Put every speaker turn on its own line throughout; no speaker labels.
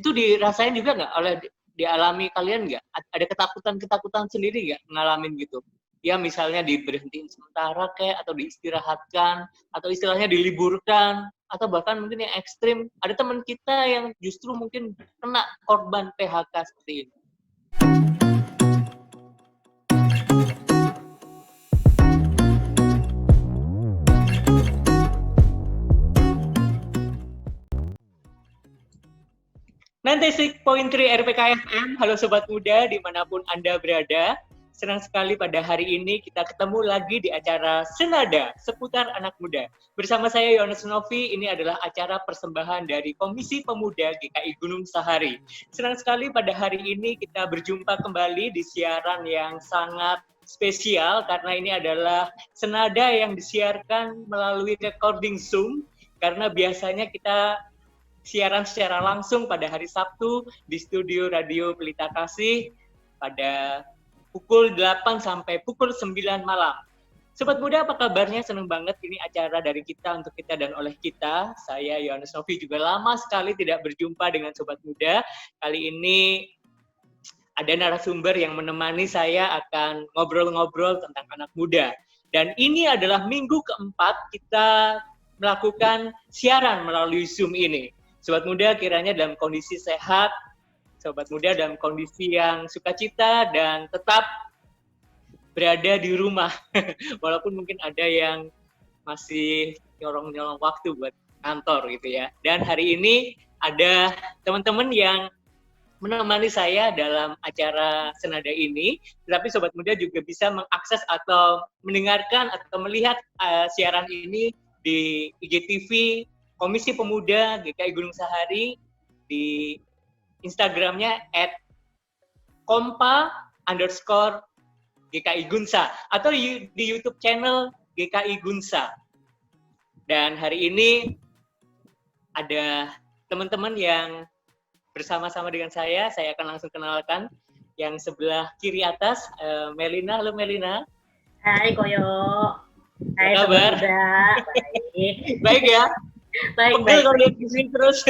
Itu dirasain juga nggak dialami kalian nggak? Ada ketakutan sendiri nggak ngalamin gitu? Ya misalnya diberhentiin sementara kayak, atau diistirahatkan, atau istilahnya diliburkan, atau bahkan mungkin yang ekstrim, ada teman kita yang justru mungkin kena korban PHK seperti ini. 96.3 RPK FM, halo Sobat Muda dimanapun Anda berada. Senang sekali pada hari ini kita ketemu lagi di acara Senada seputar anak muda. Bersama saya Yohanes Novi, ini adalah acara persembahan dari Komisi Pemuda GKI Gunung Sahari. Senang sekali pada hari ini kita berjumpa kembali di siaran yang sangat spesial karena ini adalah Senada yang disiarkan melalui recording Zoom, karena biasanya kita siaran secara langsung pada hari Sabtu di studio Radio Pelita Kasih pada pukul 8 sampai pukul 9 malam. Sobat Muda, apa kabarnya? Senang banget ini acara dari kita, untuk kita dan oleh kita. Saya Yohanes Novi juga lama sekali tidak berjumpa dengan Sobat Muda. Kali ini ada narasumber yang menemani saya akan ngobrol-ngobrol tentang anak muda. Dan ini adalah minggu keempat kita melakukan siaran melalui Zoom ini. Sobat Muda kiranya dalam kondisi sehat, Sobat Muda dalam kondisi yang sukacita dan tetap berada di rumah. Walaupun mungkin ada yang masih nyolong-nyolong waktu buat kantor gitu ya. Dan hari ini ada teman-teman yang menemani saya dalam acara Senada ini, tetapi Sobat Muda juga bisa mengakses atau mendengarkan atau melihat siaran ini di IGTV Komisi Pemuda GKI Gunung Sahari, di Instagramnya @kompa_GKI Gunsa, atau di YouTube channel GKI Gunsa. Dan hari ini ada teman-teman yang bersama-sama dengan saya akan langsung kenalkan. Yang sebelah kiri atas, Melina. Halo Melina.
Hai Koyo. Hai
kabar?
Baik.
Baik ya?
Baik.
Kalau lihat di sini terus.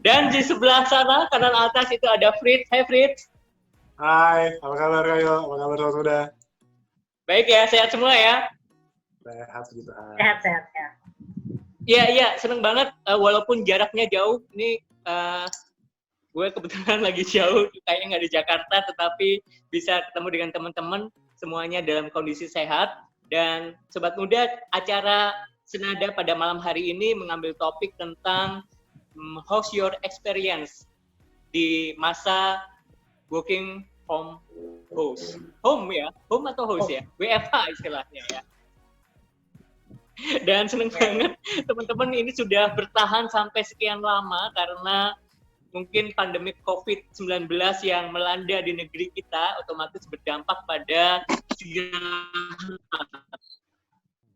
Dan di sebelah sana, kanan atas itu ada Fritz. Hai Fritz.
Hai, apa kabar Koyo? Apa kabar Sobat Muda?
Baik ya, sehat semua ya?
Sehat gitu.
Sehat.
Iya, seneng banget. Walaupun jaraknya jauh, ini gue kebetulan lagi jauh, kayaknya nggak di Jakarta, tetapi bisa ketemu dengan teman-teman, semuanya dalam kondisi sehat. Dan Sobat Muda, acara Senada pada malam hari ini mengambil topik tentang how's your experience di masa working from home ya, home atau host ya, WFH istilahnya ya. Dan seneng banget teman-teman ini sudah bertahan sampai sekian lama karena mungkin pandemi COVID-19 yang melanda di negeri kita otomatis berdampak pada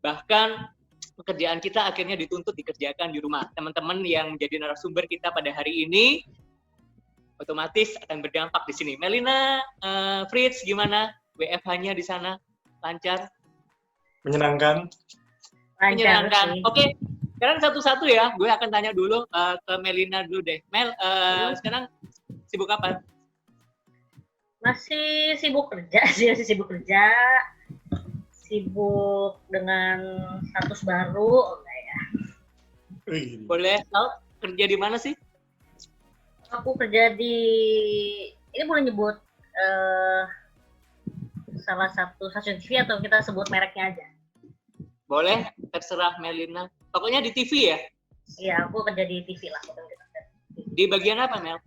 bahkan pekerjaan kita akhirnya dituntut dikerjakan di rumah. Teman-teman yang menjadi narasumber kita pada hari ini otomatis akan berdampak di sini. Melina, Fritz, gimana WFH-nya di sana? Lancar?
Menyenangkan.
Oke, sekarang satu-satu ya. Gue akan tanya dulu ke Melina dulu deh. Mel, sekarang sibuk apa?
Masih sibuk kerja. Sibuk dengan status baru, enggak ya?
Boleh tahu kerja di mana sih?
Aku kerja di, ini boleh nyebut salah satu stasiun TV atau kita sebut mereknya aja?
Boleh, terserah Melina. Pokoknya di TV ya?
Iya, aku kerja di TV lah.
Di bagian apa, Mel?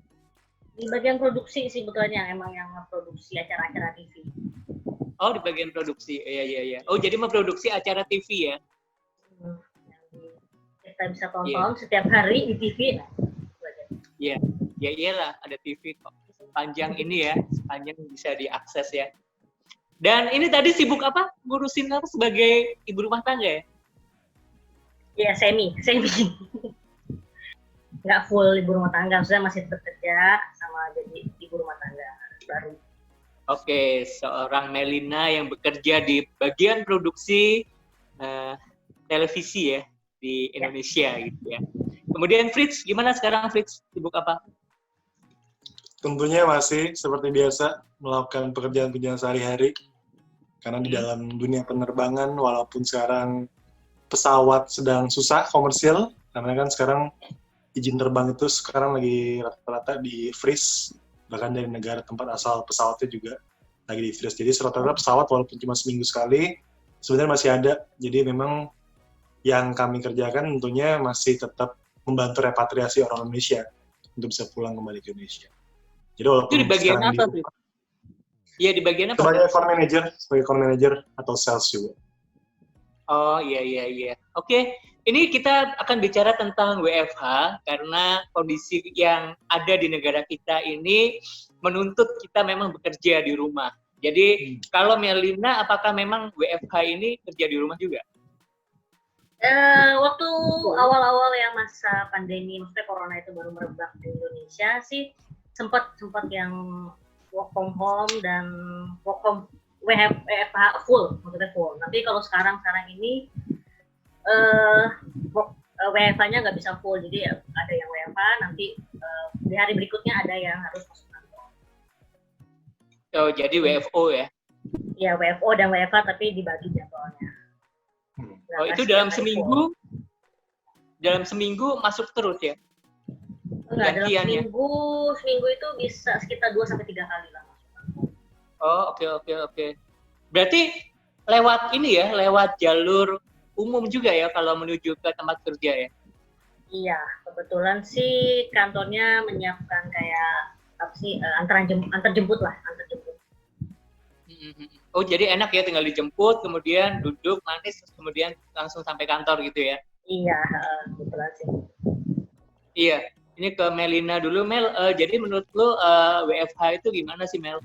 Di bagian produksi sih sebetulnya, emang yang memproduksi acara-acara TV.
Oh, di bagian produksi. Iya. Oh, jadi memproduksi acara TV ya?
Kita bisa tonton setiap hari di TV.
Iya. Ya iyalah, ada TV kok. Sepanjang ini ya, sepanjang bisa diakses ya. Dan ini tadi sibuk apa? Ngurusin apa sebagai ibu rumah tangga ya?
Iya, semi. Nggak full ibu rumah tangga, maksudnya masih bekerja sama jadi ibu rumah tangga baru.
Oke, seorang Melina yang bekerja di bagian produksi televisi ya di Indonesia gitu ya. Kemudian Fritz, gimana sekarang Fritz? Sibuk apa?
Tentunya masih seperti biasa melakukan pekerjaan-pekerjaan sehari-hari. Karena di dalam dunia penerbangan, walaupun sekarang pesawat sedang susah komersil, karena kan sekarang izin terbang itu sekarang lagi rata-rata di freeze, bahkan dari negara tempat asal pesawatnya juga lagi di freeze. Jadi rata-rata pesawat walaupun cuma seminggu sekali, sebenarnya masih ada. Jadi memang yang kami kerjakan tentunya masih tetap membantu repatriasi orang Indonesia untuk bisa pulang kembali ke Indonesia. Jadi walaupun
Itu di bagian
sekarang
apa, Fritz? Iya, di bagian apa?
sebagai account manager atau sales juga.
Oh, iya. Oke, ini kita akan bicara tentang WFH karena kondisi yang ada di negara kita ini menuntut kita memang bekerja di rumah. Jadi, kalau Melina, apakah memang WFH ini kerja di rumah juga?
Waktu awal-awal yang masa pandemi, maksudnya corona itu baru merebak di Indonesia sih, sempat yang work from home dan WFH full, maksudnya full. Tapi kalau sekarang ini WFH-nya nggak bisa full, jadi ada yang WFH, nanti di hari berikutnya ada yang harus masuk kantor.
Oh, jadi WFO ya?
Ya, WFO dan WFH tapi dibagi jadwalnya.
Oh, itu dalam seminggu? Dalam seminggu masuk terus ya?
Enggak, dalam seminggu itu bisa sekitar 2-3 kali lah.
Oh, oke. Berarti lewat ini ya, lewat jalur umum juga ya kalau menuju ke tempat kerja ya?
Iya, kebetulan sih kantornya menyiapkan kayak apa sih, antar jemput.
Oh, jadi enak ya tinggal dijemput, kemudian duduk manis, kemudian langsung sampai kantor gitu ya?
Iya, kebetulan sih.
Iya, ini ke Melina dulu, Mel. Jadi menurut lo WFH itu gimana sih, Mel?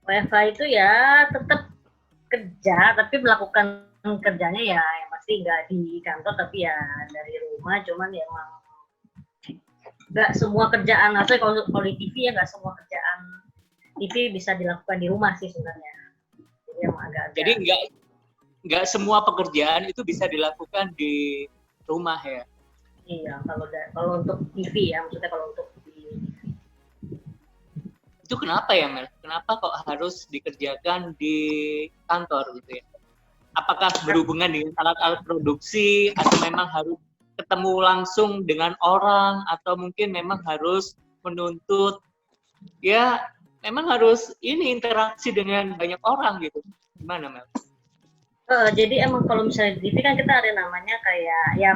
WFH itu ya tetap kerja, tapi melakukan kerjanya ya yang pasti nggak di kantor, tapi ya dari rumah. Cuman ya emang nggak semua kerjaan, maksudnya kalau di TV ya nggak semua kerjaan TV bisa dilakukan di rumah sih sebenarnya. Jadi emang agak-agak.
Jadi nggak semua pekerjaan itu bisa dilakukan di rumah ya?
Iya, kalau untuk TV ya, maksudnya kalau untuk di
itu kenapa ya, Mel? Kenapa kok harus dikerjakan di kantor gitu ya? Apakah berhubungan dengan alat-alat produksi atau memang harus ketemu langsung dengan orang atau mungkin memang harus menuntut ya memang harus ini interaksi dengan banyak orang gitu? Gimana, Mel?
Jadi emang kalau misalnya di TV kan kita ada namanya kayak ya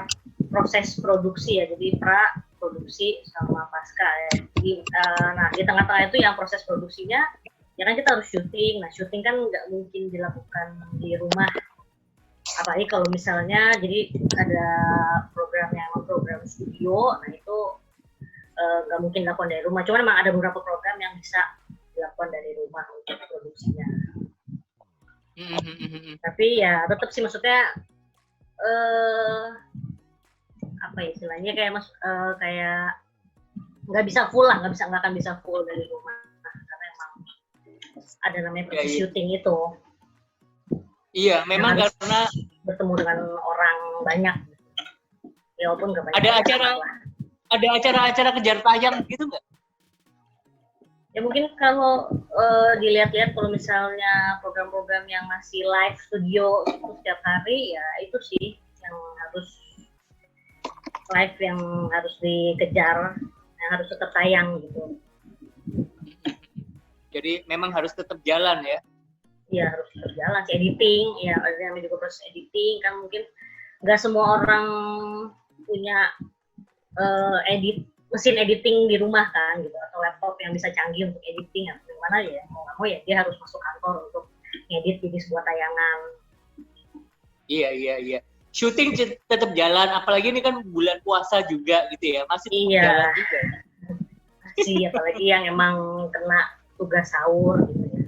proses produksi ya, jadi produksi sama pasca ya. Nah di tengah-tengah itu yang proses produksinya ya kan kita harus syuting. Nah syuting kan nggak mungkin dilakukan di rumah, apalagi kalau misalnya jadi ada program studio, nah itu nggak mungkin dilakukan dari rumah. Cuman memang ada beberapa program yang bisa dilakukan dari rumah untuk produksinya. Tapi ya tetap sih maksudnya apa ya istilahnya kayak nggak bisa full lah, nggak akan bisa full dari rumah karena emang ada namanya proses syuting itu.
Iya, memang karena
bertemu dengan orang banyak. Ya walaupun nggak banyak.
Ada acara-acara kejar tayang gitu nggak?
Ya mungkin kalau dilihat-lihat kalau misalnya program-program yang masih live studio itu setiap hari ya itu sih yang harus live, yang harus dikejar, yang harus tetap tayang gitu.
Jadi memang harus tetap jalan ya?
Iya harus tetap jalan. Editing, ya ada yang juga proses editing kan mungkin nggak semua orang punya mesin editing di rumah kan gitu, atau laptop yang bisa canggih untuk editing atau gimana ya, mau nggak mau ya dia harus masuk kantor untuk ngedit jadi sebuah tayangan.
Iya. Syuting tetap jalan, apalagi ini kan bulan puasa juga gitu ya, masih jalan juga.
Masih, apalagi yang emang kena tugas sahur gitu ya.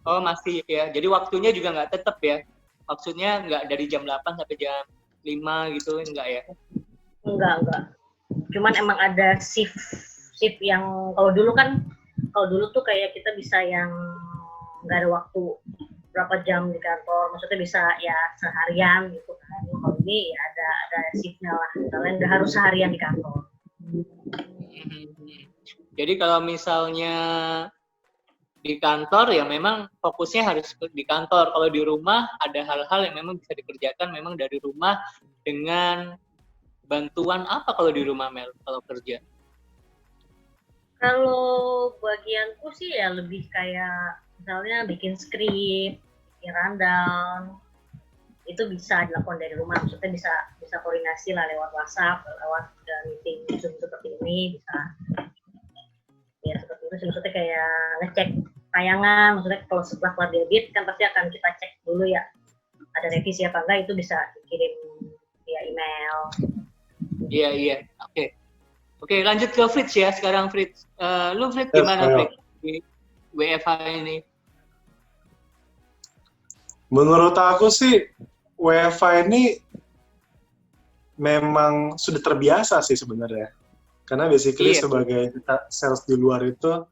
Oh masih ya, jadi waktunya juga nggak tetap ya, maksudnya nggak dari jam 8 sampai jam 5 gitu, enggak ya?
Enggak. Cuman emang ada shift yang kalau dulu tuh kayak kita bisa yang nggak ada waktu berapa jam di kantor, maksudnya bisa ya seharian gitu kan. Kalau ini ini ya ada shiftnya lah, kalian nggak harus seharian di kantor.
Jadi kalau misalnya di kantor ya memang fokusnya harus di kantor. Kalau di rumah ada hal-hal yang memang bisa dikerjakan memang dari rumah dengan bantuan apa kalau di rumah, Mel, kalau kerja?
Kalau bagianku sih ya lebih kayak misalnya bikin skrip, bikin rundown, itu bisa dilakukan dari rumah. Maksudnya bisa koordinasi lah lewat WhatsApp, lewat meeting Zoom seperti ini bisa. Ya seperti itu sih, maksudnya kayak ngecek tayangan, maksudnya kalau setelah kelar diedit kan pasti akan kita cek dulu ya ada revisi apa enggak, itu bisa dikirim via email.
Iya, oke, lanjut ke Fritz ya sekarang, Fritz. Lu Fritz gimana, Fritz, di WFH ini?
Menurut aku sih WFH ini memang sudah terbiasa sih sebenarnya. Karena basically sebagai kita sales di luar itu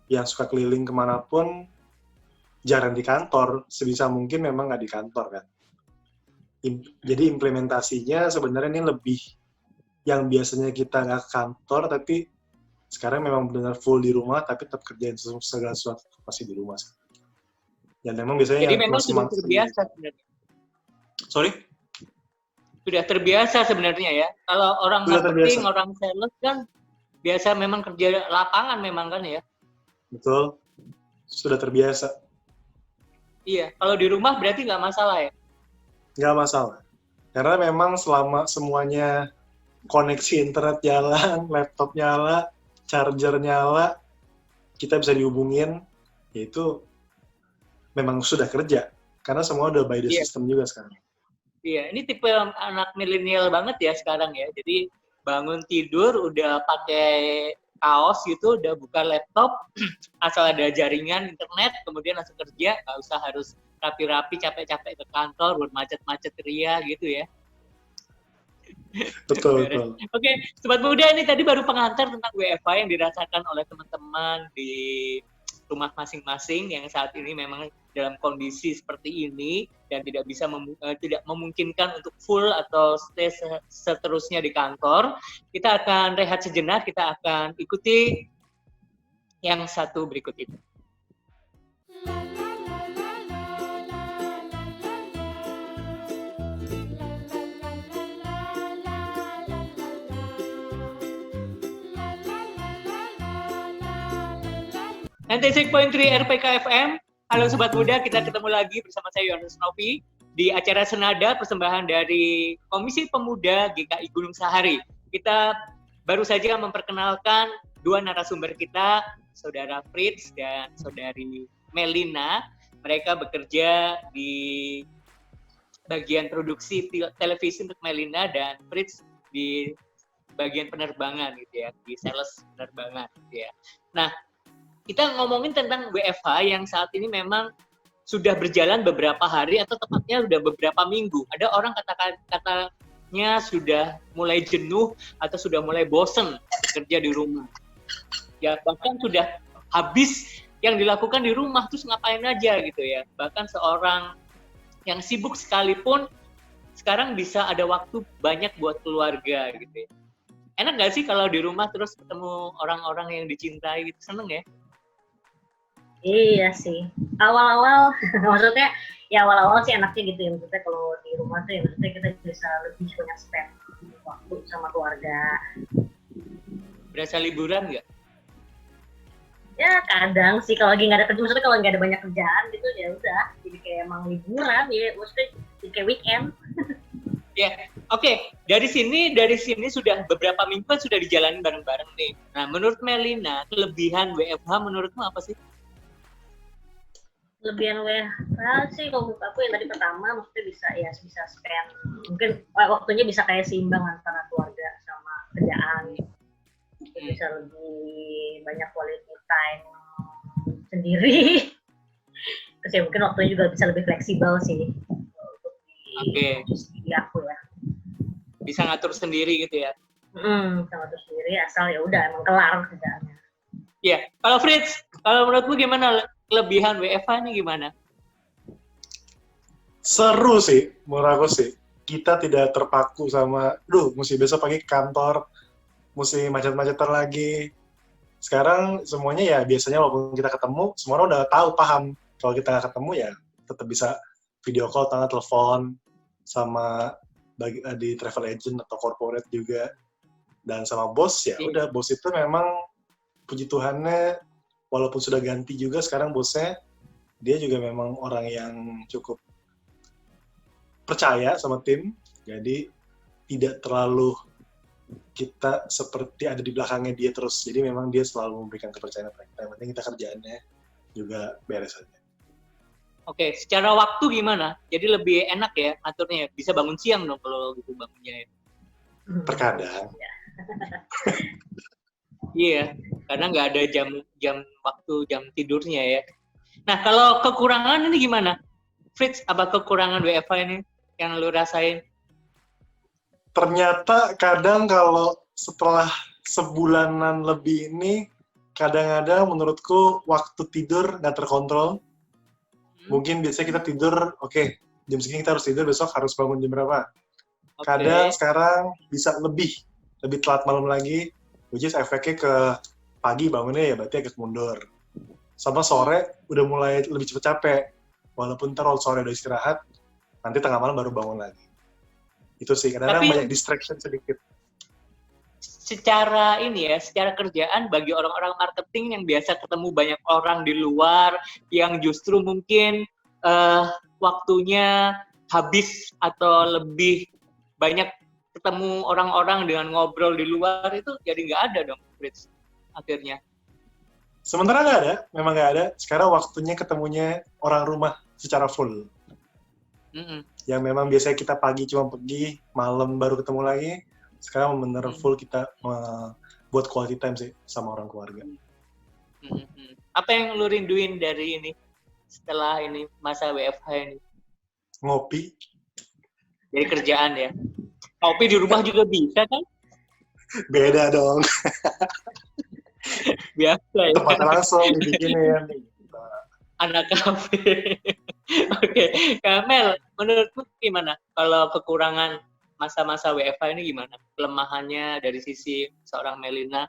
yang suka keliling kemanapun, jarang di kantor. Sebisa mungkin memang nggak di kantor kan. Jadi implementasinya sebenarnya ini lebih yang biasanya kita nggak ke kantor, tapi sekarang memang benar full di rumah, tapi tetap kerjain segala sesuatu pasti di rumah. Dan memang biasanya
jadi
yang
memang sudah terbiasa sebenarnya.
Sorry?
Sudah terbiasa sebenarnya ya. Kalau orang marketing, orang sales kan biasa memang kerja lapangan memang kan ya.
Betul. Sudah terbiasa.
Iya. Kalau di rumah berarti nggak masalah ya?
Nggak masalah. Karena memang selama semuanya koneksi internet jalan, laptop nyala, charger nyala, kita bisa dihubungin, yaitu memang sudah kerja. Karena semua udah by the system juga sekarang.
Iya, ini tipe anak milenial banget ya sekarang ya. Jadi bangun tidur udah pakai kaos gitu, udah buka laptop, asal ada jaringan internet, kemudian langsung kerja, nggak usah harus rapi-rapi, capek-capek ke kantor, bermacet-macet ria gitu ya.
Betul.
Oke, Sobat Muda, ini tadi baru pengantar tentang WFH yang dirasakan oleh teman-teman di rumah masing-masing yang saat ini memang dalam kondisi seperti ini dan tidak bisa tidak memungkinkan untuk full atau stay seterusnya di kantor. Kita akan rehat sejenak, kita akan ikuti yang satu berikut ini. .3 RPK FM. Halo Sobat Muda, kita ketemu lagi bersama saya Yohanes Novi di acara Senada, persembahan dari Komisi Pemuda GKI Gunung Sahari. Kita baru saja memperkenalkan dua narasumber kita, Saudara Fritz dan Saudari Melina. Mereka bekerja di bagian produksi televisi untuk Melina dan Fritz di bagian penerbangan gitu ya, di sales penerbangan gitu ya. Nah, kita ngomongin tentang WFH yang saat ini memang sudah berjalan beberapa hari atau tepatnya sudah beberapa minggu. Ada orang katanya sudah mulai jenuh atau sudah mulai bosen kerja di rumah. Ya bahkan sudah habis yang dilakukan di rumah, terus ngapain aja gitu ya. Bahkan seorang yang sibuk sekalipun sekarang bisa ada waktu banyak buat keluarga gitu ya. Enak nggak sih kalau di rumah terus ketemu orang-orang yang dicintai gitu, seneng ya?
Iya sih, awal-awal maksudnya ya awal-awal sih enaknya gitu ya, maksudnya kalau di rumah tuh ya maksudnya kita bisa lebih banyak spend waktu sama keluarga.
Berasa liburan nggak?
Ya kadang sih kalau lagi nggak ada kerja, maksudnya kalau nggak ada banyak kerjaan gitu ya udah jadi kayak emang liburan ya, maksudnya jadi kayak weekend.
Ya, oke. Dari sini sudah beberapa minggu kan sudah dijalani bareng-bareng nih. Nah, menurut Melina, kelebihan WFH menurutmu apa sih?
Kelebihan WFH sih kalau menurut aku yang tadi pertama maksudnya bisa spend, mungkin waktunya bisa kayak seimbang antara keluarga sama kerjaan. Bisa lebih banyak quality time sendiri. Terus ya mungkin waktunya juga bisa lebih fleksibel sih untuk di aku ya.
Bisa ngatur sendiri gitu ya?
Bisa ngatur sendiri asal ya udah emang kelar kerjaannya.
Iya. Kalau Fritz, kalau menurutmu gimana kelebihan WFH ini gimana?
Seru sih, menurut aku sih. kita tidak terpaku sama, mesti besok pagi ke kantor, mesti macet-macetan lagi. Sekarang semuanya ya biasanya walaupun kita ketemu, semua orang udah tahu, paham. Kalau kita nggak ketemu ya tetap bisa video call, telepon, sama di travel agent atau corporate juga. Dan sama bos ya udah, bos itu memang puji Tuhannya walaupun sudah ganti juga sekarang bosnya, dia juga memang orang yang cukup percaya sama tim, jadi tidak terlalu kita seperti ada di belakangnya dia terus. Jadi memang dia selalu memberikan kepercayaan pada kita. Yang penting kita kerjaannya juga beres aja.
Oke, secara waktu gimana? Jadi lebih enak ya aturnya, bisa bangun siang dong kalau gitu bangunnya ya.
Terkadang.
Iya, karena nggak ada jam waktu jam tidurnya ya. Nah, kalau kekurangan ini gimana? Fritz, apa kekurangan WFH ini yang lu rasain?
Ternyata kadang kalau setelah sebulanan lebih ini, kadang-kadang menurutku waktu tidur nggak terkontrol. Mungkin biasanya kita tidur, oke, jam segini kita harus tidur, besok harus bangun jam berapa. Kadang sekarang bisa lebih telat malam lagi, which is efeknya ke pagi bangunnya ya berarti agak mundur. Sama sore udah mulai lebih cepet capek. Walaupun ntar kalau sore udah istirahat, nanti tengah malam baru bangun lagi. Itu sih, kadang-kadang banyak distraction sedikit.
Secara kerjaan bagi orang-orang marketing yang biasa ketemu banyak orang di luar, yang justru mungkin waktunya habis atau lebih banyak ketemu orang-orang dengan ngobrol di luar, itu jadi nggak ada dong, Fritz, akhirnya.
Sementara nggak ada, memang nggak ada. Sekarang waktunya ketemunya orang rumah secara full. Yang memang biasanya kita pagi cuma pergi, malam baru ketemu lagi. Sekarang bener full kita buat quality time sih sama orang keluarga.
Apa yang lu rinduin dari ini setelah ini masa WFH ini?
Ngopi.
Dari kerjaan ya. Ngopi di rumah juga bisa kan?
Beda dong.
Biasa ya.
Tempat langsung dibikinin.
Anak kafe. Oke, Kamel, menurutmu gimana kalau kekurangan masa-masa WFH ini gimana? Kelemahannya dari sisi seorang Melina?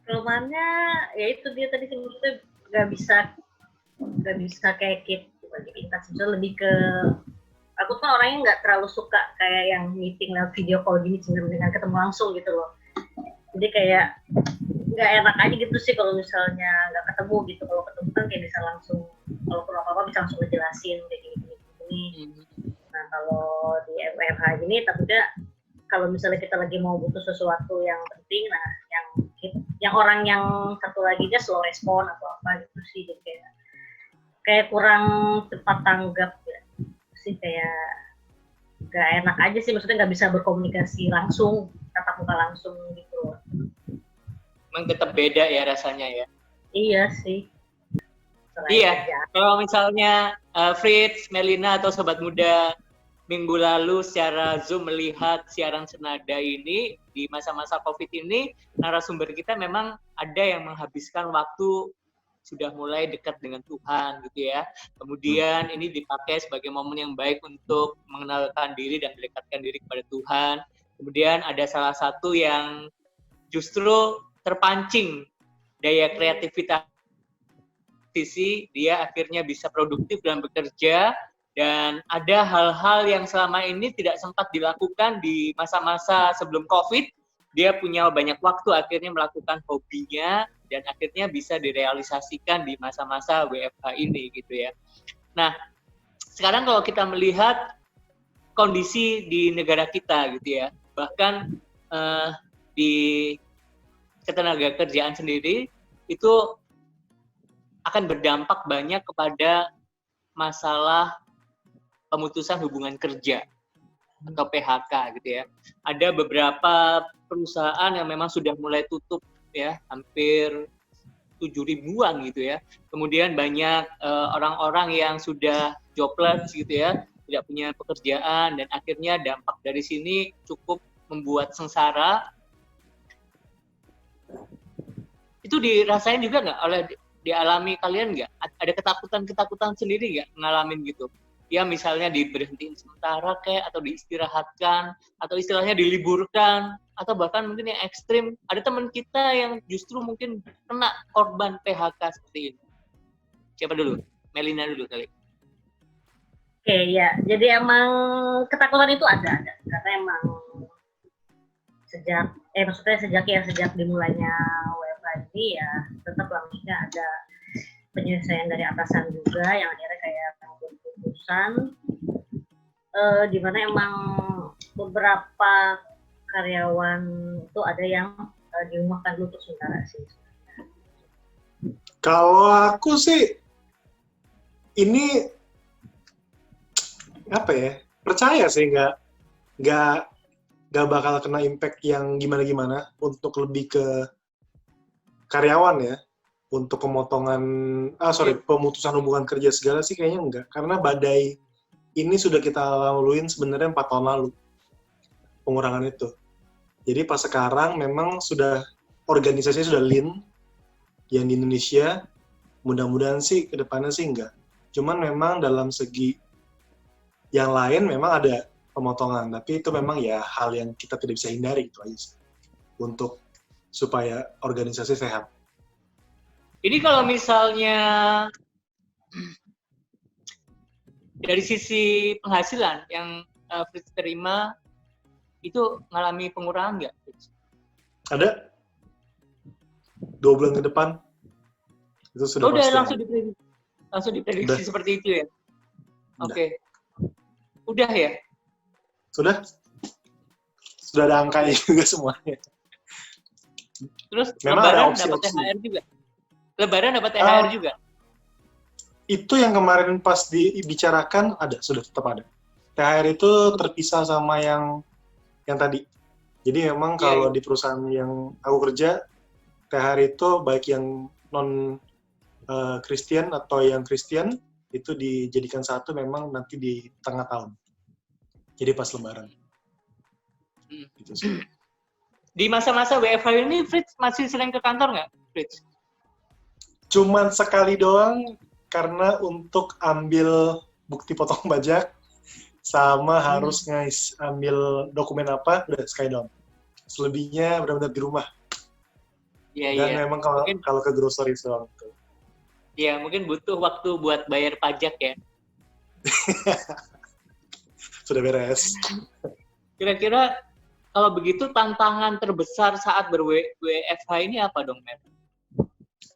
Kelemahannya ya itu dia tadi sebetulnya nggak bisa kayak kita sebenarnya lebih ke aku kan orangnya nggak terlalu suka kayak yang meeting lewat video call gini dengan ketemu langsung gitu loh. Jadi kayak nggak enak aja gitu sih kalau misalnya nggak ketemu gitu. Kalau ketemu kan kayak bisa langsung, kalau perlu apa-apa bisa langsung ngejelasin kayak gini. Nah kalau di WFH gini takutnya kalau misalnya kita lagi mau butuh sesuatu yang penting, nah yang orang yang satu lagi dia slow respon atau apa gitu sih, jadi kayak kurang cepat tanggap ya sih, kayak nggak enak aja sih, maksudnya nggak bisa berkomunikasi langsung, tatap muka langsung gitu loh.
Emang tetap beda ya rasanya ya?
Iya sih.
Iya, kalau misalnya Fritz, Melina, atau Sobat Muda minggu lalu secara Zoom melihat siaran Senada ini, di masa-masa COVID ini, narasumber kita memang ada yang menghabiskan waktu sudah mulai dekat dengan Tuhan gitu ya. Kemudian ini dipakai sebagai momen yang baik untuk mengenalkan diri dan mendekatkan diri kepada Tuhan. Kemudian ada salah satu yang justru terpancing daya kreativitas, dia akhirnya bisa produktif dalam bekerja, dan ada hal-hal yang selama ini tidak sempat dilakukan di masa-masa sebelum COVID. Dia punya banyak waktu akhirnya melakukan hobinya dan akhirnya bisa direalisasikan di masa-masa WFH ini gitu ya. Nah, sekarang kalau kita melihat kondisi di negara kita gitu ya, bahkan di ketenaga kerjaan sendiri itu akan berdampak banyak kepada masalah pemutusan hubungan kerja atau PHK gitu ya. Ada beberapa perusahaan yang memang sudah mulai tutup ya, hampir 7.000-an gitu ya. Kemudian banyak orang-orang yang sudah jobless gitu ya, tidak punya pekerjaan, dan akhirnya dampak dari sini cukup membuat sengsara. Itu dirasain juga nggak dialami kalian nggak? Ada ketakutan sendiri nggak ngalamin gitu? ya misalnya diberhentiin sementara kayak atau diistirahatkan atau istilahnya diliburkan atau bahkan mungkin yang ekstrim ada teman kita yang justru mungkin kena korban PHK seperti ini. Siapa dulu? Melina dulu kali.
Oke, ya. Jadi emang ketakutan itu ada. Karena emang sejak dimulainya WFH ini ya tetap maksudnya ada penyelesaian dari atasan juga yang akhirnya kayak keputusan di mana emang beberapa karyawan itu ada yang dirumahkan dulu untuk sementara sih.
Kalau aku sih ini apa ya, percaya sih nggak bakal kena impact yang gimana untuk lebih ke karyawan ya, untuk pemutusan hubungan kerja segala sih kayaknya enggak, karena badai ini sudah kita laluin sebenarnya 4 tahun lalu pengurangan itu. Jadi pas sekarang memang sudah organisasinya sudah lean yang di Indonesia, mudah-mudahan sih ke depannya sih enggak. Cuman memang dalam segi yang lain memang ada pemotongan, tapi itu memang ya hal yang kita tidak bisa hindari itu aja sih, untuk supaya organisasi sehat.
Ini kalau misalnya dari sisi penghasilan yang Fritz terima itu mengalami pengurangan nggak?
Ada 2 bulan ke depan itu sudah
udah
pasti.
langsung diprediksi
Udah.
seperti itu ya? Oke. Udah ya?
Sudah ada angkanya juga semuanya.
Terus
Memang
Lebaran
ada
dapat
opsi-opsi.
THR juga? Lebaran dapat THR juga?
Itu yang kemarin pas dibicarakan sudah tetap ada. THR itu terpisah sama yang tadi. Jadi memang kalau di perusahaan yang aku kerja, THR itu baik yang non Kristen atau yang Kristen itu dijadikan satu memang nanti di tengah tahun. Jadi pas Lebaran. Gitu sih.
Di masa-masa WFH ini Fritz masih sering ke kantor nggak, Fritz?
Cuman sekali doang karena untuk ambil bukti potong pajak sama harus ambil dokumen apa, udah sekali doang. Selebihnya benar-benar di rumah. Dan memang kalau ke grocery doang.
Iya, mungkin butuh waktu buat bayar pajak ya.
Sudah beres.
Kira-kira kalau begitu tantangan terbesar saat ber-WFH ini apa dong, Mer?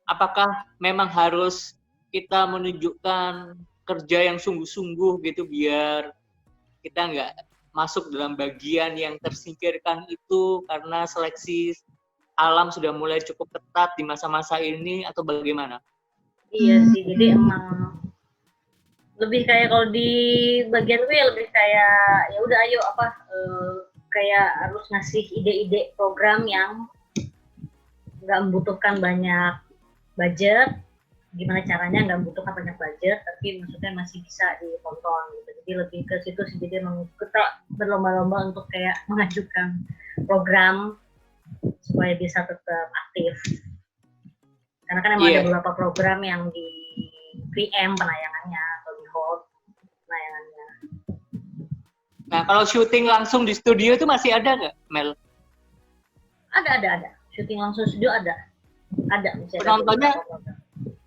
Apakah memang harus kita menunjukkan kerja yang sungguh-sungguh gitu biar kita nggak masuk dalam bagian yang tersingkirkan itu karena seleksi alam sudah mulai cukup ketat di masa-masa ini atau bagaimana?
Iya sih, jadi emang lebih kayak kalau di bagian gue lebih kayak ya udah ayo kayak harus ngasih ide-ide program yang nggak membutuhkan banyak budget, gimana caranya nggak membutuhkan banyak budget tapi maksudnya masih bisa ditonton gitu. Jadi lebih ke situ sih, jadi emang kita berlomba-lomba untuk kayak mengajukan program supaya bisa tetap aktif. Karena kan emang ada beberapa program yang di PM penayangannya atau di hold penayangannya.
Nah, kalau syuting langsung di studio itu masih ada nggak, Mel?
Ada. Syuting langsung studio ada. Masih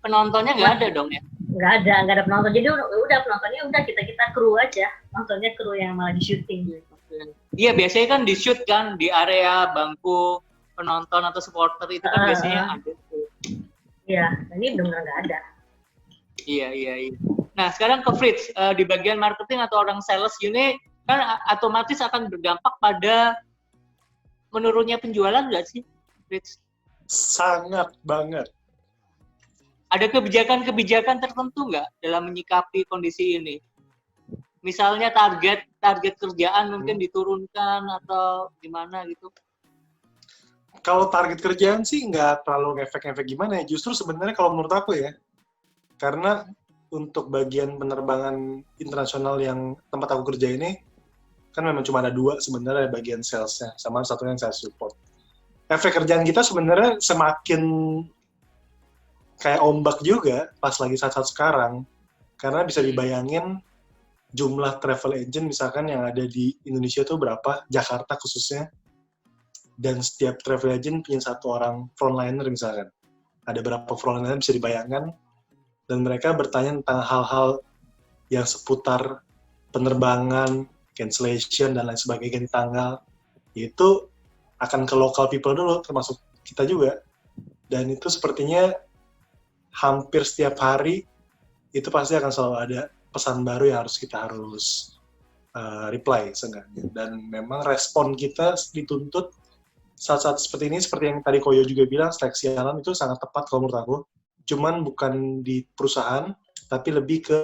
Penontonnya nggak ada dong ya?
Nggak ada penonton. Jadi udah penontonnya udah kita kru aja. Nontonnya kru yang malah di syuting.
Iya, biasanya kan di shoot kan di area bangku penonton atau supporter itu kan biasanya ada.
Iya, ini benar nggak ada.
Iya. Nah, sekarang ke Fritz, di bagian marketing atau orang sales ini kan otomatis akan berdampak pada menurunnya penjualan nggak sih, Fritz?
Sangat banget.
Ada kebijakan tertentu nggak dalam menyikapi kondisi ini? Misalnya target kerjaan mungkin diturunkan atau gimana gitu?
Kalau target kerjaan sih nggak terlalu ngefek-ngefek gimana ya. Justru sebenarnya kalau menurut aku ya, karena untuk bagian penerbangan internasional yang tempat aku kerja ini, kan memang cuma ada 2 sebenarnya bagian salesnya, sama satunya yang sales support. Efek kerjaan kita sebenarnya semakin kayak ombak juga pas lagi saat-saat sekarang, karena bisa dibayangin jumlah travel agent misalkan yang ada di Indonesia tuh berapa, Jakarta khususnya, dan setiap travel agent punya satu orang frontliner misalkan. Ada berapa frontliner bisa dibayangkan, dan mereka bertanya tentang hal-hal yang seputar penerbangan, cancellation, dan lain sebagainya, ganti tanggal, itu akan ke local people dulu, termasuk kita juga. Dan itu sepertinya hampir setiap hari, itu pasti akan selalu ada pesan baru yang kita harus reply seenggaknya. Dan memang respon kita dituntut saat-saat seperti ini, seperti yang tadi Koyo juga bilang, seleksi alam itu sangat tepat kalau menurut aku. Cuman bukan di perusahaan, tapi lebih ke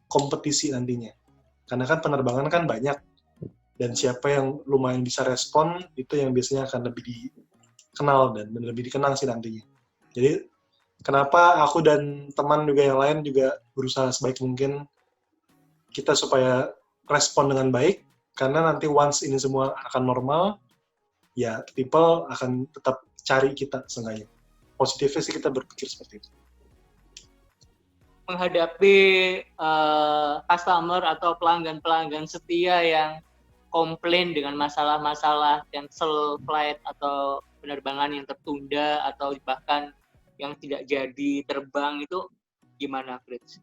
kompetisi nantinya. Karena kan penerbangan kan banyak, dan siapa yang lumayan bisa respon, itu yang biasanya akan lebih dikenal dan lebih dikenang sih nantinya. Jadi, kenapa aku dan teman juga yang lain juga berusaha sebaik mungkin kita supaya respon dengan baik, karena nanti once ini semua akan normal, ya people akan tetap cari kita seenggaknya. Positifnya sih kita berpikir seperti itu.
Menghadapi customer atau pelanggan-pelanggan setia yang komplain dengan masalah-masalah cancel flight atau penerbangan yang tertunda atau bahkan yang tidak jadi terbang, itu gimana, Fritz?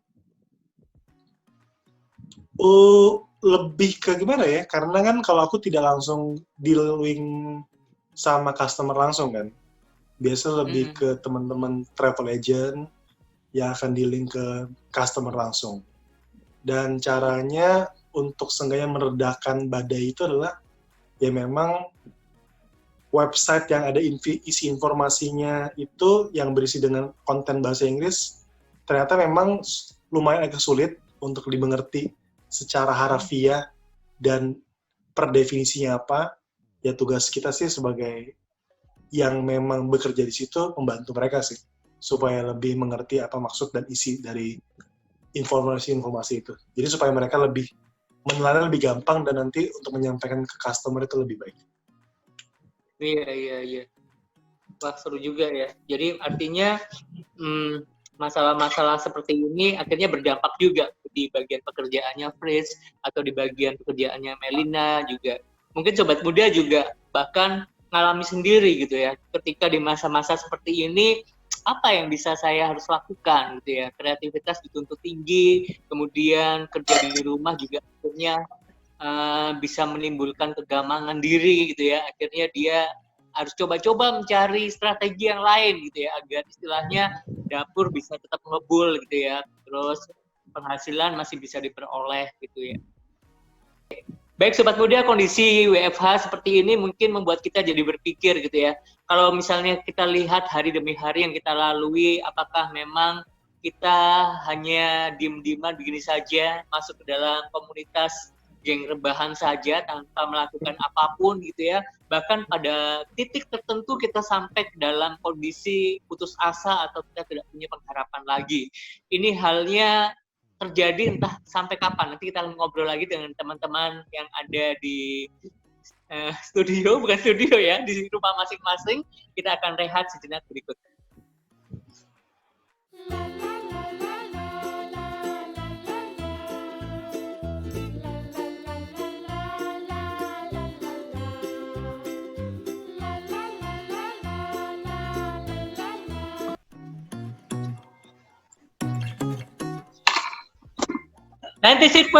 Lebih ke gimana ya? Karena kan kalau aku tidak langsung dealing sama customer langsung kan. Biasa lebih ke teman-teman travel agent yang akan dealing ke customer langsung. Dan caranya untuk seenggaknya meredakan badai itu adalah ya memang website yang ada isi informasinya itu yang berisi dengan konten bahasa Inggris ternyata memang lumayan agak sulit untuk dimengerti secara harafiah dan per definisinya apa. Ya tugas kita sih sebagai yang memang bekerja di situ membantu mereka sih supaya lebih mengerti apa maksud dan isi dari informasi-informasi itu. Jadi supaya mereka lebih menelan lebih gampang dan nanti untuk menyampaikan ke customer itu lebih baik.
Iya. Wah, seru juga ya. Jadi artinya masalah-masalah seperti ini akhirnya berdampak juga di bagian pekerjaannya Fritz atau di bagian pekerjaannya Melina juga. Mungkin sobat muda juga bahkan ngalami sendiri gitu ya. Ketika di masa-masa seperti ini, apa yang bisa saya harus lakukan gitu ya. Kreativitas dituntut tinggi, kemudian kerja di rumah juga akhirnya bisa menimbulkan kegamangan diri gitu ya. Akhirnya dia harus coba-coba mencari strategi yang lain gitu ya, agar istilahnya dapur bisa tetap ngebul gitu ya, terus penghasilan masih bisa diperoleh gitu ya. Baik sobat muda, kondisi WFH seperti ini mungkin membuat kita jadi berpikir gitu ya, kalau misalnya kita lihat hari demi hari yang kita lalui, apakah memang kita hanya diem-dieman begini saja, masuk ke dalam komunitas geng rebahan saja tanpa melakukan apapun gitu ya. Bahkan pada titik tertentu kita sampai ke dalam kondisi putus asa atau kita tidak punya pengharapan lagi. Ini halnya terjadi entah sampai kapan. Nanti kita ngobrol lagi dengan teman-teman yang ada di studio, bukan studio ya, di rumah masing-masing. Kita akan rehat sejenak berikut. .3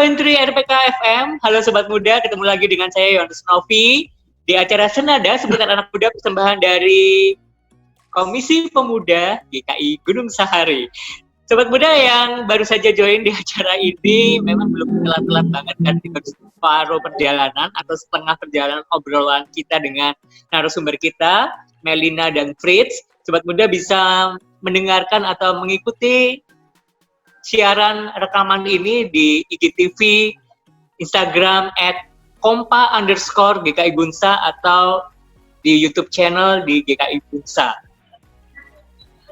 RPK FM. Halo sobat muda, ketemu lagi dengan saya Yohanes Novi di acara Senada seputar anak muda, persembahan dari Komisi Pemuda GKI Gunung Sahari. Sobat muda yang baru saja join di acara ini, memang belum telat-telat banget kan di separuh perjalanan atau setengah perjalanan obrolan kita dengan narasumber kita, Melina dan Fritz. Sobat muda bisa mendengarkan atau mengikuti siaran rekaman ini di IGTV, Instagram @kompa_GKI Gunsa atau di YouTube channel di GKI Gunsa.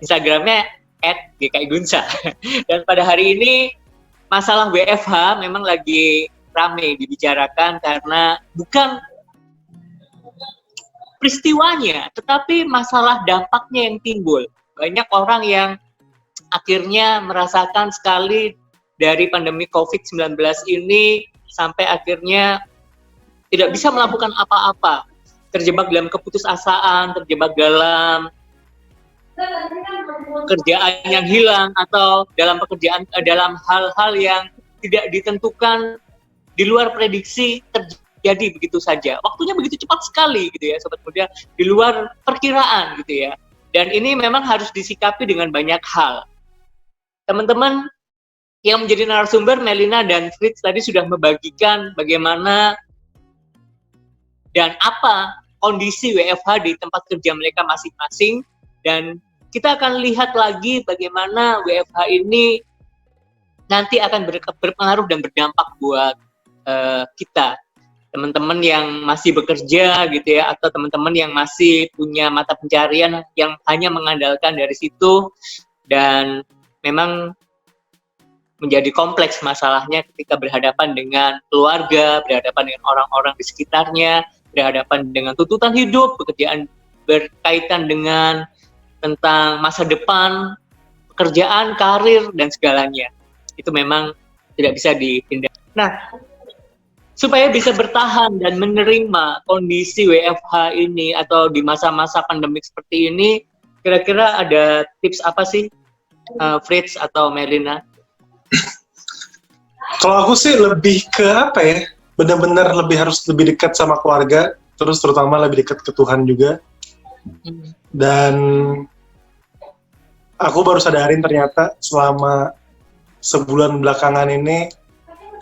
Instagramnya @GKI Gunsa. Dan pada hari ini masalah WFH memang lagi ramai dibicarakan karena bukan peristiwanya, tetapi masalah dampaknya yang timbul. Banyak orang yang akhirnya merasakan sekali dari pandemi COVID-19 ini sampai akhirnya tidak bisa melakukan apa-apa, terjebak dalam keputusasaan, terjebak dalam pekerjaan yang hilang atau dalam dalam hal-hal yang tidak ditentukan, di luar prediksi terjadi begitu saja. Waktunya begitu cepat sekali gitu ya Sobat Muda, di luar perkiraan gitu ya. Dan ini memang harus disikapi dengan banyak hal. Teman-teman yang menjadi narasumber, Melina dan Fritz tadi sudah membagikan bagaimana dan apa kondisi WFH di tempat kerja mereka masing-masing, dan kita akan lihat lagi bagaimana WFH ini nanti akan berpengaruh dan berdampak buat kita, teman-teman yang masih bekerja gitu ya, atau teman-teman yang masih punya mata pencarian yang hanya mengandalkan dari situ, dan memang menjadi kompleks masalahnya ketika berhadapan dengan keluarga, berhadapan dengan orang-orang di sekitarnya, berhadapan dengan tuntutan hidup, pekerjaan berkaitan dengan tentang masa depan, pekerjaan, karir, dan segalanya. Itu memang tidak bisa dihindari. Nah, supaya bisa bertahan dan menerima kondisi WFH ini atau di masa-masa pandemik seperti ini, kira-kira ada tips apa sih, Fritz atau Melina?
Kalau aku sih lebih ke apa ya, benar-benar harus lebih dekat sama keluarga, terus terutama lebih dekat ke Tuhan juga. Dan aku baru sadarin ternyata selama sebulan belakangan ini,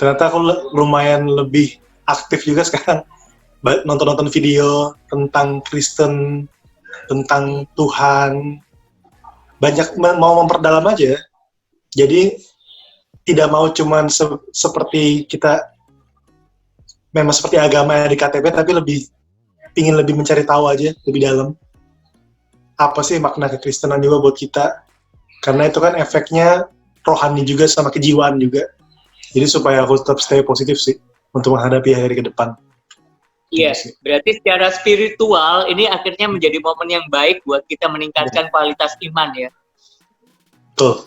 ternyata aku lumayan lebih aktif juga sekarang, nonton-nonton video tentang Kristen, tentang Tuhan, banyak mau memperdalam aja. Jadi tidak mau cuman seperti kita, memang seperti agama yang di KTP, tapi ingin lebih mencari tahu aja lebih dalam apa sih makna kekristenan juga buat kita, karena itu kan efeknya rohani juga sama kejiwaan juga. Jadi supaya aku tetap stay positif sih untuk menghadapi hari ke depan.
Iya, berarti secara spiritual ini akhirnya menjadi momen yang baik buat kita meningkatkan kualitas iman ya.
Betul.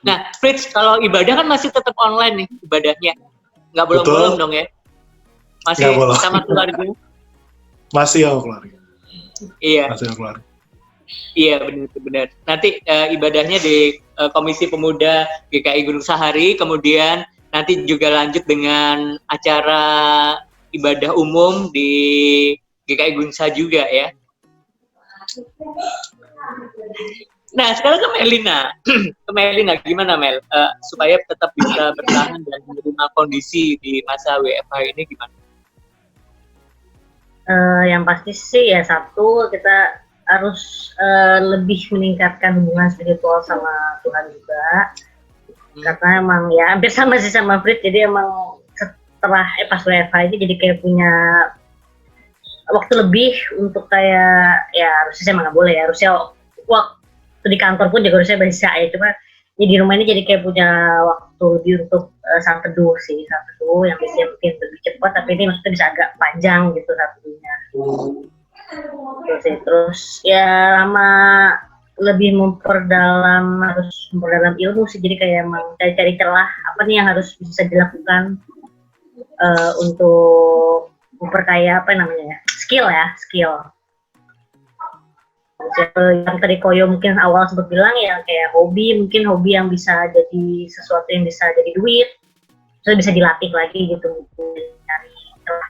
Nah, Fritz, kalau ibadah kan masih tetap online nih ibadahnya, nggak bolong-bolong dong ya? Masih sama keluarga?
Masih sama keluarga.
Iya.
Masih sama keluarga.
Iya, benar. Nanti ibadahnya di Komisi Pemuda GKI Gunung Sahari, kemudian nanti juga lanjut dengan acara ibadah umum di GKI Gunung Sahari juga ya. Nah, sekarang ke Melina. Gimana Mel? Supaya tetap bisa bertahan dan menerima kondisi di masa WFH ini gimana?
Yang pasti sih ya, satu, kita harus lebih meningkatkan hubungan spiritual sama Tuhan juga. Karena emang ya hampir sama sih sama Frit, jadi emang setelah pas WFH ini jadi kayak punya waktu lebih untuk kayak, ya harusnya saya nggak boleh ya, harusnya waktu di kantor pun juga harusnya bisa ya, cuma ya di rumah ini jadi kayak punya waktu lebih untuk saat teduh yang biasanya mungkin lebih cepat, tapi ini maksudnya bisa agak panjang gitu saat teduhnya. Terus ya lebih harus memperdalam ilmu sih, jadi kayak emang cari celah apa nih yang harus bisa dilakukan untuk memperkaya skill. Yang tadi Koyo mungkin awal sempat bilang ya, kayak hobi yang bisa jadi sesuatu yang bisa jadi duit, terus bisa dilatih lagi gitu, cari celah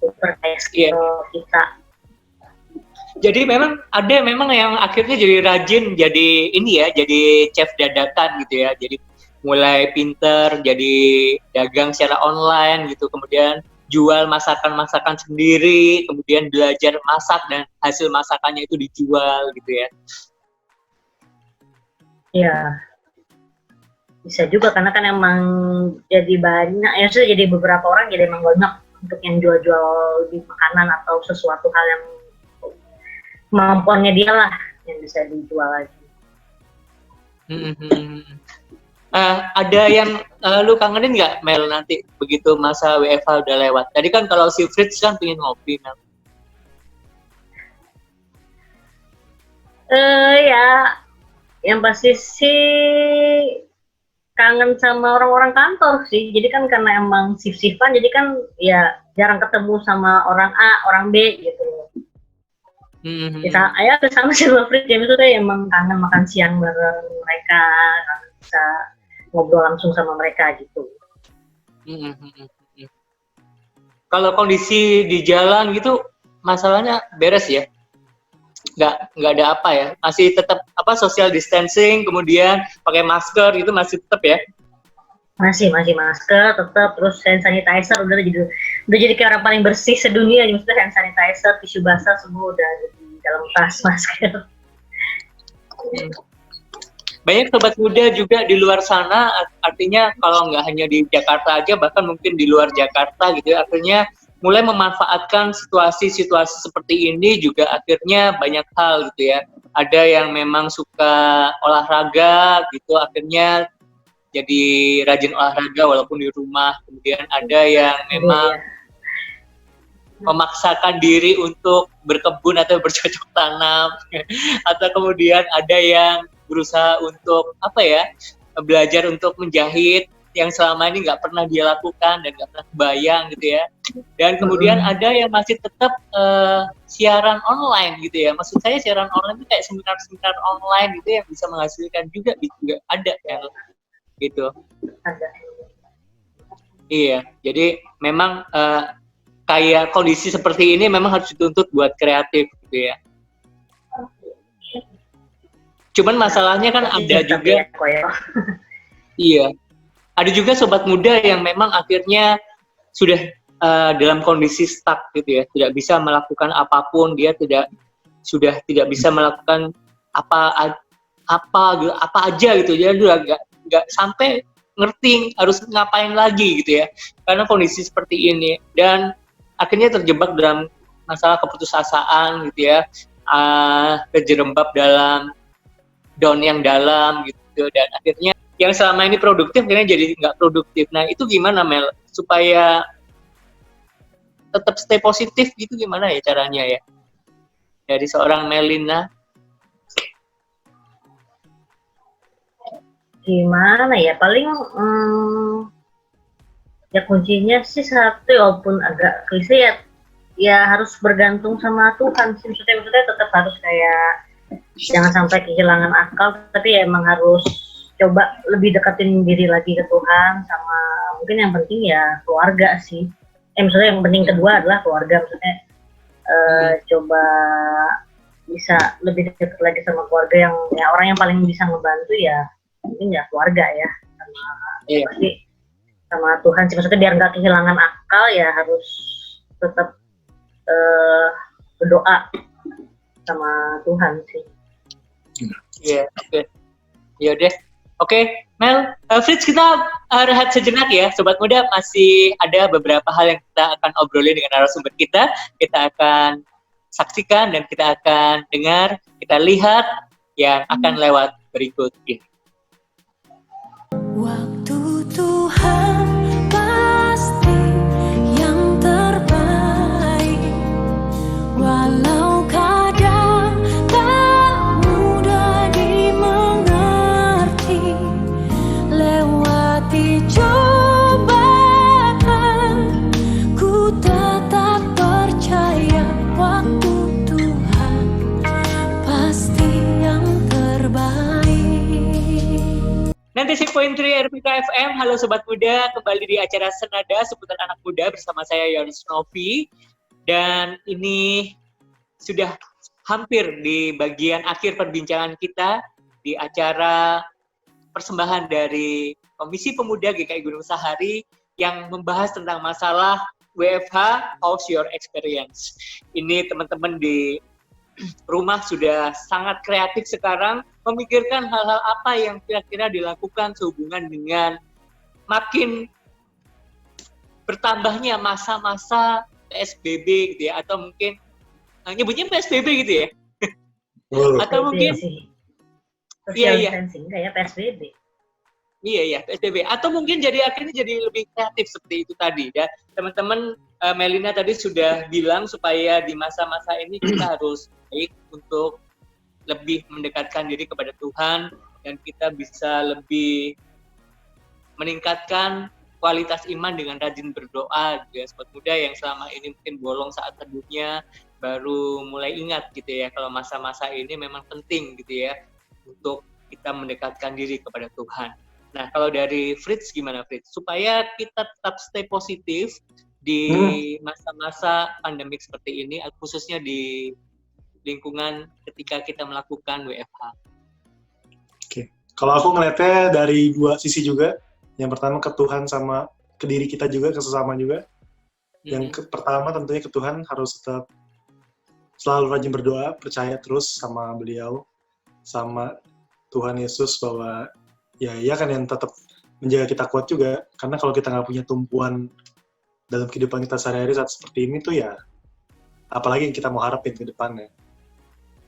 memperkaya skill kita.
Jadi memang ada yang akhirnya jadi rajin, jadi chef dadakan gitu ya. Jadi mulai pinter, jadi dagang secara online gitu, kemudian jual masakan-masakan sendiri, kemudian belajar masak dan hasil masakannya itu dijual gitu ya.
Iya. Bisa juga karena kan emang jadi banyak, ya sudah jadi beberapa orang jadi emang banyak untuk yang jual-jual di makanan atau sesuatu hal yang kemampuannya dia lah yang bisa dijual lagi.
Ada yang lu kangenin nggak Mel nanti begitu masa WFH udah lewat? Tadi kan kalau si Fritz kan pengen ngopi Mel.
Ya, yang pasti sih kangen sama orang-orang kantor sih. Jadi kan karena emang shift-shiftan, jadi kan ya jarang ketemu sama orang A, orang B gitu. Bisa, ya sama sih Frit ya, maksudnya emang kangen makan siang bareng mereka, kangen bisa ngobrol langsung sama mereka gitu.
Kalau kondisi di jalan gitu, masalahnya beres ya? Nggak ada apa ya? Masih tetap social distancing, kemudian pakai masker gitu masih tetap ya?
Masih masker tetap, terus hand sanitizer udah jadi kayak orang paling bersih sedunia, maksudnya hand sanitizer, tisu basah semua udah di dalam tas masker.
Banyak sobat muda juga di luar sana, artinya kalau nggak hanya di Jakarta aja, bahkan mungkin di luar Jakarta gitu ya, akhirnya mulai memanfaatkan situasi-situasi seperti ini juga akhirnya banyak hal gitu ya. Ada yang memang suka olahraga gitu, akhirnya jadi rajin olahraga walaupun di rumah. Kemudian ada yang memang memaksakan diri untuk berkebun atau bercocok tanam. Atau kemudian ada yang berusaha untuk belajar untuk menjahit yang selama ini nggak pernah dia lakukan dan nggak pernah kebayang gitu ya. Dan kemudian ada yang masih tetap siaran online gitu ya. Maksud saya siaran online itu kayak seminar-seminar online gitu yang bisa menghasilkan juga ada ya. Gitu. Iya, jadi memang kayak kondisi seperti ini memang harus dituntut buat kreatif gitu ya. Cuman masalahnya kan ada juga, iya, ada juga sobat muda yang memang akhirnya sudah dalam kondisi stuck gitu ya, tidak bisa melakukan apapun, dia sudah tidak bisa melakukan apa aja gitu, dia udah nggak sampai ngerti harus ngapain lagi gitu ya, karena kondisi seperti ini, dan akhirnya terjebak dalam masalah keputusasaan gitu ya, terjerembab dalam down yang dalam gitu, dan akhirnya yang selama ini produktif akhirnya jadi nggak produktif. Nah itu gimana Mel supaya tetap stay positif gitu, gimana ya caranya ya dari seorang Melina?
Gimana ya, paling ya kuncinya sih satu, walaupun agak klise ya harus bergantung sama Tuhan sih, maksudnya tetap harus kayak jangan sampai kehilangan akal, tapi ya emang harus coba lebih deketin diri lagi ke Tuhan, sama mungkin yang penting ya keluarga sih, maksudnya yang penting kedua adalah keluarga, maksudnya coba bisa lebih dekat lagi sama keluarga, yang ya orang yang paling bisa ngebantu ya mungkin ya keluarga ya, sama pasti sama Tuhan sih, maksudnya biar nggak kehilangan akal ya harus tetap berdoa sama Tuhan sih.
Iya, oke. Ya deh. Oke, Mel, Fritz, kita rehat sejenak ya, sobat muda. Masih ada beberapa hal yang kita akan obrolin dengan narasumber kita. Kita akan saksikan dan kita akan dengar, kita lihat yang akan lewat berikut ini.
Waktu Tuhan pasti yang terbaik, walau kadang tak mudah dimengerti, lewati cobaan ku tetap percaya waktu Tuhan pasti yang terbaik.
96.3 RPK FM, halo Sobat Muda, kembali di acara Senada seputar anak muda bersama saya Yoris Novi. Dan ini sudah hampir di bagian akhir perbincangan kita di acara persembahan dari Komisi Pemuda GKI Gunung Sahari yang membahas tentang masalah WFH, How's Your Experience. Ini teman-teman di rumah sudah sangat kreatif sekarang, memikirkan hal-hal apa yang kira-kira dilakukan sehubungan dengan makin bertambahnya masa-masa PSBB gitu ya, atau mungkin nyebutnya PSBB gitu ya, atau mungkin
social distancing kayak PSBB.
Iya, PSBB. Atau mungkin akhirnya jadi lebih kreatif seperti itu tadi. Dan teman-teman, Melina tadi sudah bilang supaya di masa-masa ini kita harus baik untuk lebih mendekatkan diri kepada Tuhan, dan kita bisa lebih meningkatkan kualitas iman dengan rajin berdoa gitu ya, sobat muda yang selama ini mungkin bolong saat teduhnya, baru mulai ingat gitu ya kalau masa-masa ini memang penting gitu ya untuk kita mendekatkan diri kepada Tuhan. Nah, kalau dari Fritz gimana Fritz? Supaya kita tetap stay positif di masa-masa pandemik seperti ini, khususnya di lingkungan ketika kita melakukan WFH.
Oke. Kalau aku ngeliatnya dari dua sisi juga. Yang pertama ke Tuhan sama ke diri kita juga, ke sesama juga. Yang pertama tentunya ke Tuhan harus tetap selalu rajin berdoa, percaya terus sama beliau, sama Tuhan Yesus bahwa ya kan yang tetap menjaga kita kuat juga. Karena kalau kita nggak punya tumpuan dalam kehidupan kita sehari-hari saat seperti ini tuh ya, apalagi yang kita mau harapin ke depannya.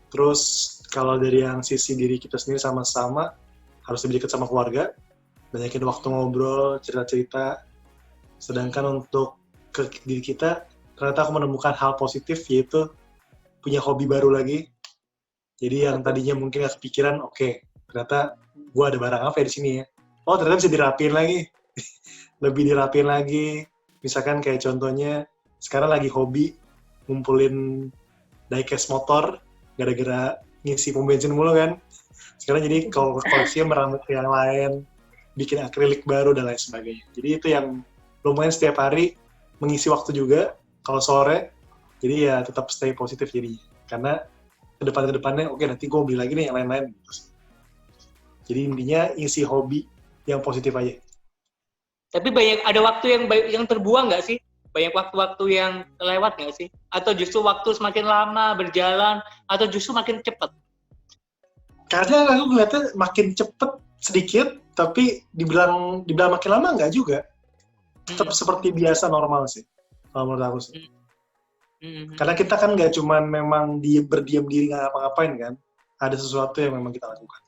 Terus kalau dari yang sisi diri kita sendiri sama-sama harus lebih dekat sama keluarga, banyakin waktu ngobrol, cerita-cerita. Sedangkan untuk ke diri kita, ternyata aku menemukan hal positif, yaitu punya hobi baru lagi. Jadi yang tadinya mungkin gak kepikiran, oke, ternyata gue ada barang apa ya di sini ya. Oh, ternyata bisa dirapiin lagi. Lebih dirapiin lagi. Misalkan kayak contohnya, sekarang lagi hobi ngumpulin diecast motor, gara-gara ngisi pom bensin mulu kan. Sekarang jadi kalau koleksinya merambah ke yang lain, bikin akrilik baru, dan lain sebagainya. Jadi itu yang lumayan setiap hari mengisi waktu juga, kalau sore, jadi ya tetap stay positif jadinya. Karena kedepannya, oke nanti gue beli lagi nih yang lain-lain. Jadi intinya isi hobi yang positif aja.
Tapi ada waktu yang terbuang nggak sih? Banyak waktu-waktu yang lewat nggak sih? Atau justru waktu semakin lama berjalan, atau justru makin cepat?
Karena aku ngeliatnya makin cepet sedikit, tapi dibilang makin lama nggak juga. Tetap seperti biasa normal sih, kalau menurut aku sih. Karena kita kan nggak cuman memang berdiam diri nggak ngapa-ngapain kan, ada sesuatu yang memang kita lakukan.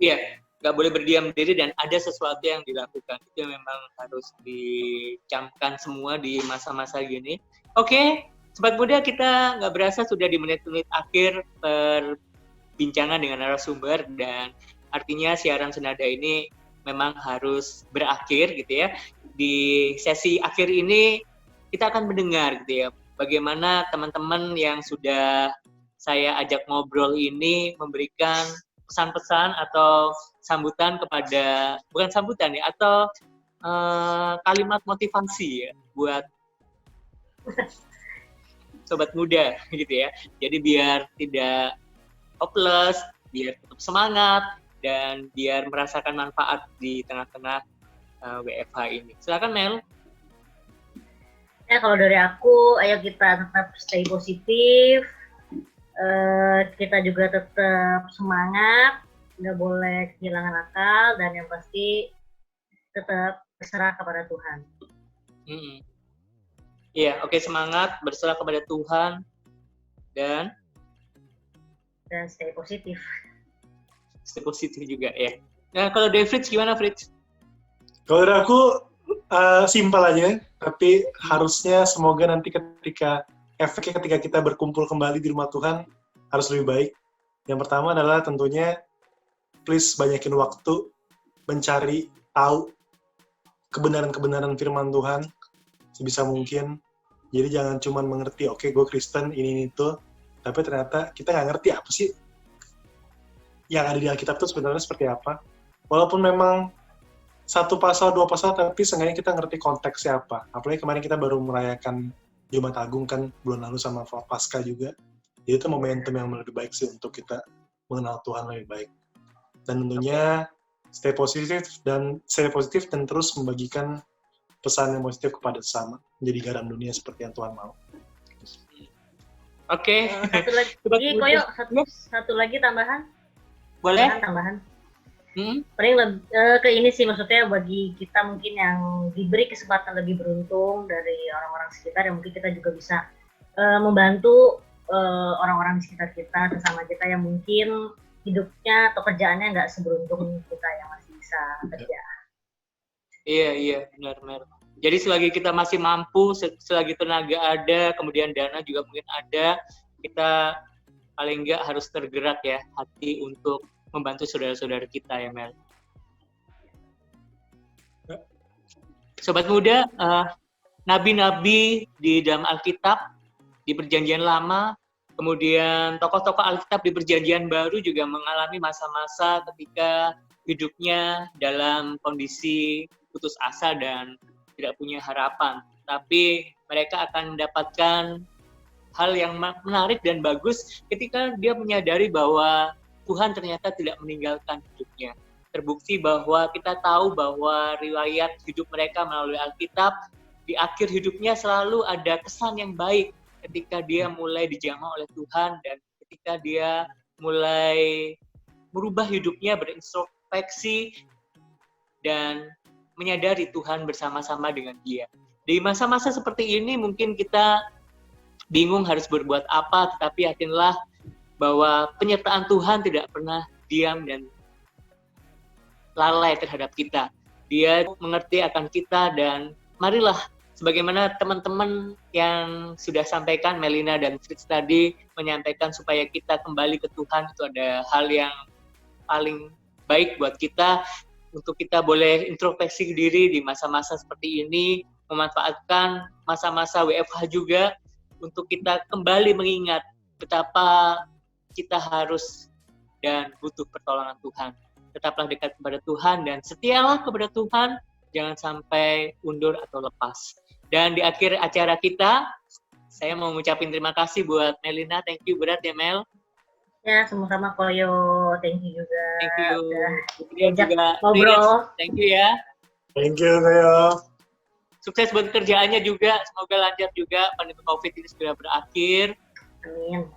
Iya, nggak boleh berdiam diri dan ada sesuatu yang dilakukan. Itu yang memang harus dicamkan semua di masa-masa gini. Oke, sobat muda, kita nggak berasa sudah di menit-menit akhir perbincangan dengan narasumber, dan artinya siaran Senada ini memang harus berakhir gitu ya. Di sesi akhir ini kita akan mendengar gitu ya, bagaimana teman-teman yang sudah saya ajak ngobrol ini memberikan pesan-pesan atau sambutan kepada, bukan sambutan ya, atau kalimat motivasi ya buat sobat muda gitu ya. Jadi biar tidak hopeless, biar tetap semangat, dan biar merasakan manfaat di tengah-tengah WFH ini. Silakan Mel.
Ya, kalau dari aku, ayo kita tetap stay positif, kita juga tetap semangat, nggak boleh kehilangan akal, dan yang pasti tetap berserah kepada Tuhan.
Iya, oke, semangat, berserah kepada Tuhan, dan
stay positif.
Stay positif juga ya. Nah, kalau dari Fritz gimana Fritz?
Kalau dari aku simpel aja, tapi harusnya semoga nanti efeknya ketika kita berkumpul kembali di rumah Tuhan harus lebih baik. Yang pertama adalah tentunya please banyakin waktu mencari tahu kebenaran-kebenaran firman Tuhan sebisa mungkin. Jadi jangan cuma mengerti, oke, gue Kristen, ini itu, tapi ternyata kita nggak ngerti apa sih yang ada di Alkitab itu sebenarnya seperti apa. Walaupun memang satu pasal, dua pasal, tapi seenggaknya kita ngerti konteksnya apa. Apalagi kemarin kita baru merayakan Jumat Agung kan bulan lalu sama Paskah juga. Jadi itu momentum yang lebih baik sih untuk kita mengenal Tuhan lebih baik. Dan tentunya stay positif dan terus membagikan pesan yang positif kepada sesama, menjadi garam dunia seperti yang Tuhan mau.
Oke.
Satu lagi, Koyo, satu lagi tambahan.
Boleh?
Tambahan. Paling ke ini sih, maksudnya bagi kita mungkin yang diberi kesempatan lebih beruntung dari orang-orang sekitar, yang mungkin kita juga bisa membantu orang-orang di sekitar kita, sesama kita yang mungkin hidupnya atau kerjaannya nggak seberuntung kita yang masih bisa kerja.
Iya, benar. Jadi selagi kita masih mampu, selagi tenaga ada, kemudian dana juga mungkin ada, kita paling nggak harus tergerak ya hati untuk membantu saudara-saudara kita ya Mel. Sobat muda, nabi-nabi di dalam Alkitab, di Perjanjian Lama, kemudian tokoh-tokoh Alkitab di Perjanjian Baru juga mengalami masa-masa ketika hidupnya dalam kondisi putus asa dan tidak punya harapan. Tapi mereka akan mendapatkan hal yang menarik dan bagus ketika dia menyadari bahwa Tuhan ternyata tidak meninggalkan hidupnya. Terbukti bahwa kita tahu bahwa riwayat hidup mereka melalui Alkitab, di akhir hidupnya selalu ada kesan yang baik ketika dia mulai dijamah oleh Tuhan dan ketika dia mulai merubah hidupnya, berintrospeksi dan menyadari Tuhan bersama-sama dengan dia. Di masa-masa seperti ini mungkin kita bingung harus berbuat apa, tetapi yakinlah bahwa penyertaan Tuhan tidak pernah diam dan lalai terhadap kita. Dia mengerti akan kita dan marilah sebagaimana teman-teman yang sudah sampaikan, Melina dan Fritz tadi menyampaikan supaya kita kembali ke Tuhan, itu ada hal yang paling baik buat kita untuk kita boleh introspeksi diri di masa-masa seperti ini, memanfaatkan masa-masa WFH juga untuk kita kembali mengingat betapa kita harus dan butuh pertolongan Tuhan. Tetaplah dekat kepada Tuhan dan setialah kepada Tuhan, jangan sampai undur atau lepas. Dan di akhir acara kita, saya mau mengucapkan terima kasih buat Melina, thank you berat ya Mel.
Ya, sama-sama Koyo, thank you juga.
Thank you.
Udah juga
ngobrol. Thank you ya.
Thank you, Koyo.
Sukses buat kerjaannya juga, semoga lancar juga, pandemi COVID ini segera berakhir.
Amin.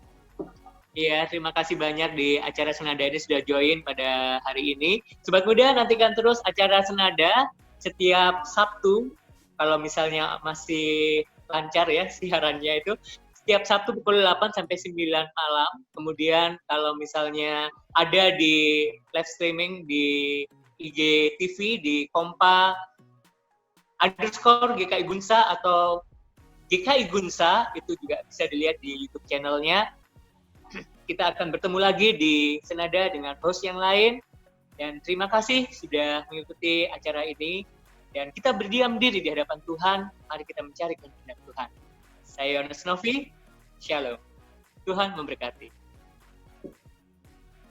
Iya, terima kasih banyak di acara Senada ini sudah join pada hari ini. Sobat muda, nantikan terus acara Senada setiap Sabtu, kalau misalnya masih lancar ya siarannya itu, setiap Sabtu pukul 8 sampai 9 malam. Kemudian kalau misalnya ada di live streaming di IG TV, di Kompa _GKI Gunsa atau GKI Gunsa, itu juga bisa dilihat di YouTube channelnya. Kita akan bertemu lagi di Senada dengan host yang lain. Dan terima kasih sudah mengikuti acara ini. Dan kita berdiam diri di hadapan Tuhan. Mari kita mencari kehendak Tuhan. Saya Yohanes Novi. Shalom. Tuhan memberkati.